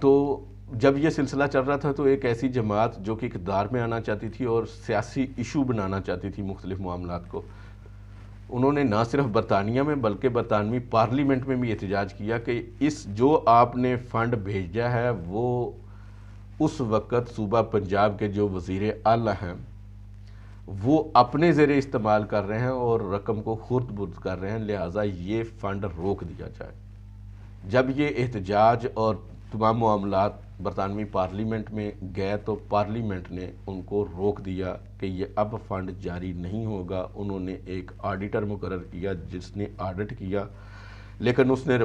تو جب یہ سلسلہ چل رہا تھا تو ایک ایسی جماعت جو کہ اقتدار میں آنا چاہتی تھی اور سیاسی ایشو بنانا چاہتی تھی مختلف معاملات کو، انہوں نے نہ صرف برطانیہ میں بلکہ برطانوی پارلیمنٹ میں بھی احتجاج کیا کہ اس جو آپ نے فنڈ بھیجا ہے وہ اس وقت صوبہ پنجاب کے جو وزیر اعلیٰ ہیں وہ اپنے زیر استعمال کر رہے ہیں اور رقم کو خرد برد کر رہے ہیں، لہٰذا یہ فنڈ روک دیا جائے۔ جب یہ احتجاج اور تمام معاملات برطانوی پارلیمنٹ میں گئے تو پارلیمنٹ نے ان کو روک دیا کہ یہ اب فنڈ جاری نہیں ہوگا۔ انہوں نے ایک آڈیٹر مقرر کیا جس نے آڈٹ کیا، لیکن اس نے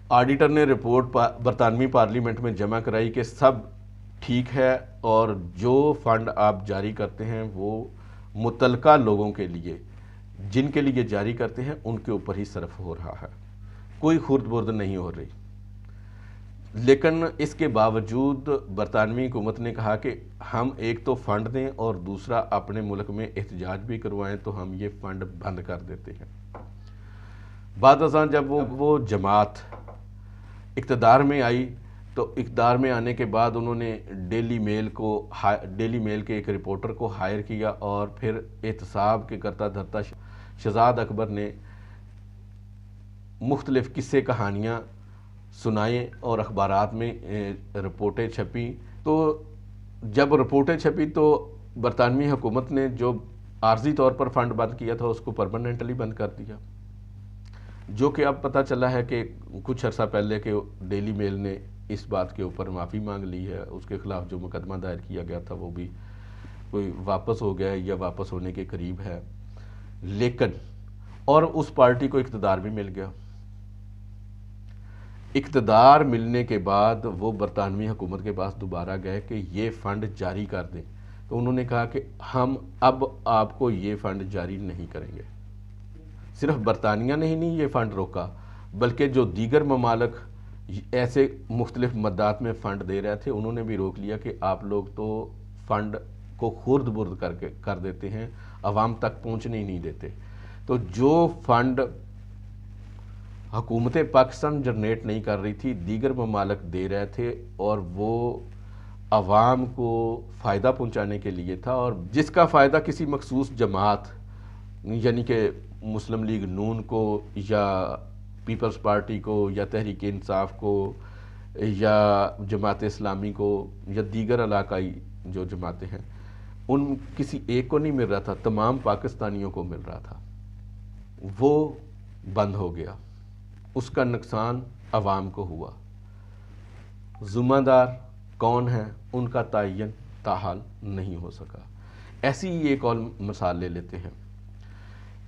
آڈیٹر نے رپورٹ برطانوی پارلیمنٹ میں جمع کرائی کہ سب ٹھیک ہے اور جو فنڈ آپ جاری کرتے ہیں وہ متعلقہ لوگوں کے لیے، جن کے لیے جاری کرتے ہیں ان کے اوپر ہی صرف ہو رہا ہے، کوئی خرد برد نہیں ہو رہی۔ لیکن اس کے باوجود برطانوی حکومت نے کہا کہ ہم ایک تو فنڈ دیں اور دوسرا اپنے ملک میں احتجاج بھی کروائیں تو ہم یہ فنڈ بند کر دیتے ہیں۔ بعد ازاں جب وہ جماعت اقتدار میں آئی تو اقتدار میں آنے کے بعد انہوں نے ڈیلی میل کے ایک رپورٹر کو ہائر کیا اور پھر احتساب کے کرتا دھرتا شہزاد اکبر نے مختلف قصے کہانیاں سنائیں اور اخبارات میں رپورٹیں چھپی۔ تو جب رپورٹیں چھپی تو برطانوی حکومت نے جو عارضی طور پر فنڈ بند کیا تھا اس کو پرماننٹلی بند کر دیا، جو کہ اب پتہ چلا ہے کہ کچھ عرصہ پہلے کہ ڈیلی میل نے اس بات کے اوپر معافی مانگ لی ہے، اس کے خلاف جو مقدمہ دائر کیا گیا تھا وہ بھی کوئی واپس ہو گیا یا واپس ہونے کے قریب ہے۔ لیکن اور اس پارٹی کو اقتدار بھی مل گیا۔ اقتدار ملنے کے بعد وہ برطانوی حکومت کے پاس دوبارہ گئے کہ یہ فنڈ جاری کر دیں، تو انہوں نے کہا کہ ہم اب آپ کو یہ فنڈ جاری نہیں کریں گے۔ صرف برطانیہ نے ہی نہیں یہ فنڈ روکا بلکہ جو دیگر ممالک ایسے مختلف مدات میں فنڈ دے رہے تھے انہوں نے بھی روک لیا کہ آپ لوگ تو فنڈ کو خرد برد کر دیتے ہیں، عوام تک پہنچنے ہی نہیں دیتے۔ تو جو فنڈ حکومت پاکستان جنریٹ نہیں کر رہی تھی دیگر ممالک دے رہے تھے اور وہ عوام کو فائدہ پہنچانے کے لیے تھا، اور جس کا فائدہ کسی مخصوص جماعت یعنی کہ مسلم لیگ نون کو یا پیپلز پارٹی کو یا تحریک انصاف کو یا جماعت اسلامی کو یا دیگر علاقائی جو جماعتیں ہیں ان کسی ایک کو نہیں مل رہا تھا، تمام پاکستانیوں کو مل رہا تھا، وہ بند ہو گیا۔ اس کا نقصان عوام کو ہوا۔ ذمہ دار کون ہیں ان کا تعین تاحال نہیں ہو سکا۔ ایسی ہی ایک اور مثال لے لیتے ہیں۔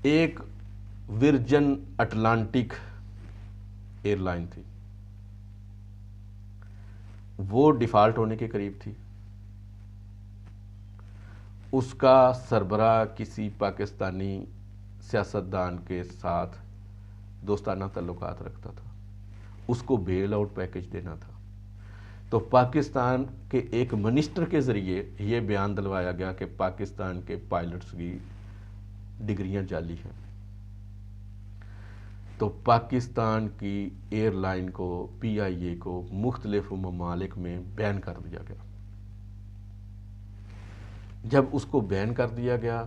ایک ورجن اٹلانٹک ایئر لائن تھی، وہ ڈیفالٹ ہونے کے قریب تھی۔ اس کا سربراہ کسی پاکستانی سیاستدان کے ساتھ دوستانہ تعلقات رکھتا تھا، اس کو بیل آؤٹ پیکج دینا تھا۔ تو پاکستان کے ایک منسٹر کے ذریعے یہ بیان دلوایا گیا کہ پاکستان کے پائلٹس کی ڈگریاں جعلی ہیں۔ تو پاکستان کی ایئر لائن کو پی آئی اے کو مختلف ممالک میں بین کر دیا گیا۔ جب اس کو بین کر دیا گیا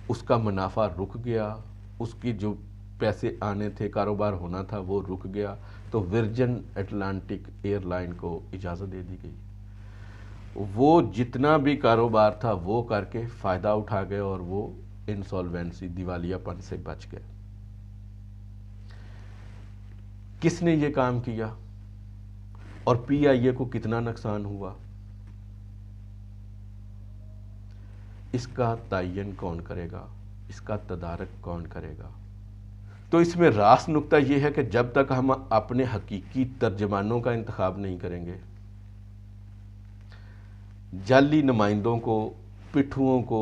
اس کا منافع رک گیا، اس کی جو پیسے آنے تھے کاروبار ہونا تھا وہ رک گیا، تو ورجن اٹلانٹک ایئر لائن کو اجازت دے دی گئی۔ وہ جتنا بھی کاروبار تھا وہ کر کے فائدہ اٹھا گئے اور وہ انسالوینسی دیوالیہ پن سے بچ گئے۔ کس نے یہ کام کیا اور پی آئی اے کو کتنا نقصان ہوا، اس کا تعین کون کرے گا، اس کا تدارک کون کرے گا؟ تو اس میں راست نقطہ یہ ہے کہ جب تک ہم اپنے حقیقی ترجمانوں کا انتخاب نہیں کریں گے، جعلی نمائندوں کو، پٹھوؤں کو،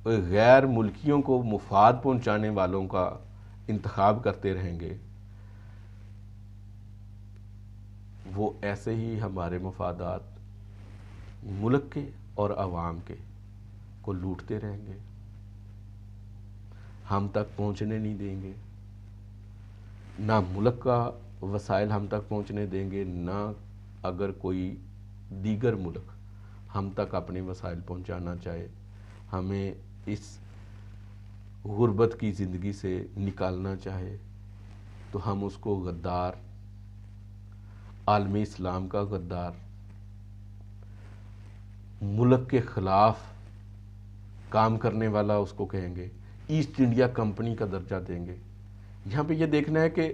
غیر ملکیوں کو مفاد پہنچانے والوں کا انتخاب کرتے رہیں گے، وہ ایسے ہی ہمارے مفادات ملک کے اور عوام کے کو لوٹتے رہیں گے، ہم تک پہنچنے نہیں دیں گے، نہ ملک کا وسائل ہم تک پہنچنے دیں گے، نہ اگر کوئی دیگر ملک ہم تک اپنے وسائل پہنچانا چاہے، ہمیں اس غربت کی زندگی سے نکالنا چاہے، تو ہم اس کو غدار، عالم اسلام کا غدار، ملک کے خلاف کام کرنے والا اس کو کہیں گے، ایسٹ انڈیا کمپنی کا درجہ دیں گے۔ یہاں پہ یہ دیکھنا ہے کہ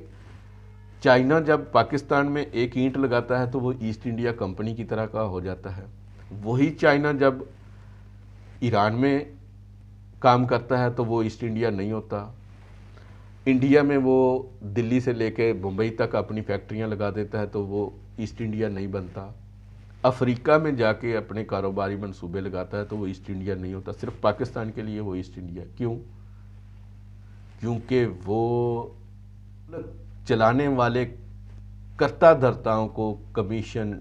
چائنا جب پاکستان میں ایک اینٹ لگاتا ہے تو وہ ایسٹ انڈیا کمپنی کی طرح کا ہو جاتا ہے، وہی چائنا جب ایران میں کام کرتا ہے تو وہ ایسٹ انڈیا نہیں ہوتا۔ انڈیا میں وہ دلی سے لے کے بمبئی تک اپنی فیکٹریاں لگا دیتا ہے تو وہ ایسٹ انڈیا نہیں بنتا۔ افریقہ میں جا کے اپنے کاروباری منصوبے لگاتا ہے تو وہ ایسٹ انڈیا نہیں ہوتا۔ صرف پاکستان کے لیے وہ ایسٹ انڈیا کیوں؟ کیونکہ وہ چلانے والے کرتا دھرتاؤں کو کمیشن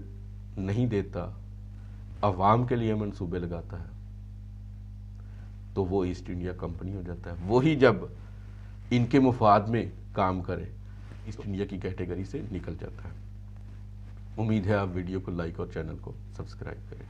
نہیں دیتا، عوام کے لیے منصوبے لگاتا ہے، تو وہ ایسٹ انڈیا کمپنی ہو جاتا ہے۔ وہی جب ان کے مفاد میں کام کرے، ایسٹ انڈیا کی کیٹیگری سے نکل جاتا ہے۔ امید ہے آپ ویڈیو کو لائک اور چینل کو سبسکرائب کریں۔